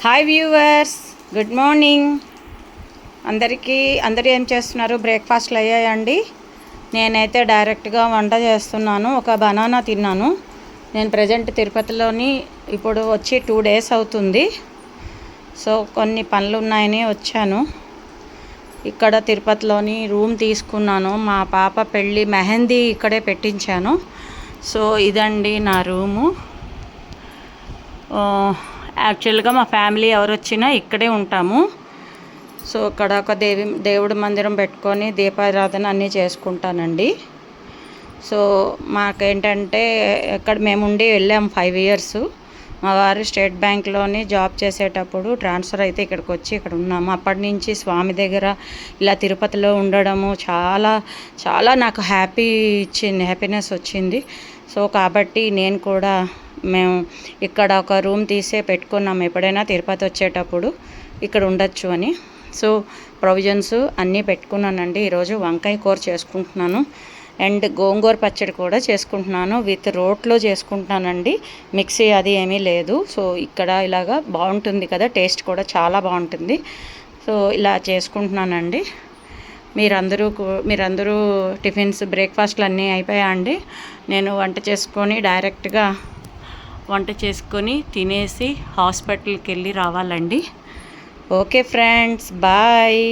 Hi viewers, good morning. అందరూ ఏం చేస్తున్నారు? బ్రేక్ఫాస్ట్లు అయ్యాయండి. నేనైతే డైరెక్ట్గా వంట చేస్తున్నాను. ఒక బనానా తిన్నాను. నేను ప్రజెంట్ తిరుపతిలోని ఇప్పుడు వచ్చి 2 days అవుతుంది. సో కొన్ని పనులు ఉన్నాయని వచ్చాను. ఇక్కడ తిరుపతిలోని రూమ్ తీసుకున్నాను. మా పాప పెళ్ళి మెహందీ ఇక్కడే పెట్టించాను. సో ఇదండి నా రూము. యాక్చువల్గా మా ఫ్యామిలీ ఎవరు వచ్చినా ఇక్కడే ఉంటాము. సో ఇక్కడ ఒక దేవుడి మందిరం పెట్టుకొని దీపారాధన అన్నీ చేసుకుంటానండి. సో మాకేంటంటే ఇక్కడ మేము వెళ్ళాము 5 years. మా వారు స్టేట్ బ్యాంక్లోని జాబ్ చేసేటప్పుడు ట్రాన్స్ఫర్ అయితే ఇక్కడికి వచ్చి ఇక్కడ ఉన్నాము. అప్పటి నుంచి స్వామి దగ్గర ఇలా తిరుపతిలో ఉండడము చాలా చాలా నాకు హ్యాపీనెస్ వచ్చింది. సో కాబట్టి నేను కూడా మేము ఇక్కడ ఒక రూమ్ తీసే పెట్టుకున్నాము. ఎప్పుడైనా తిరుపతి వచ్చేటప్పుడు ఇక్కడ ఉండొచ్చు అని. సో ప్రొవిజన్స్ అన్నీ పెట్టుకున్నానండి. ఈరోజు వంకాయ కూర చేసుకుంటున్నాను అండ్ గోంగూర పచ్చడి కూడా చేసుకుంటున్నాను. విత్ రోట్లో చేసుకుంటున్నానండి. మిక్సీ అది ఏమీ లేదు. సో ఇక్కడ ఇలాగా బాగుంటుంది కదా, టేస్ట్ కూడా చాలా బాగుంటుంది. సో ఇలా చేసుకుంటున్నానండి. మీరందరూ టిఫిన్స్ బ్రేక్ఫాస్ట్లు అన్నీ అయిపోయా అండి? నేను వంట చేసుకొని తినేసి హాస్పిటల్కి వెళ్ళి రావాలండి. Okay friends, bye.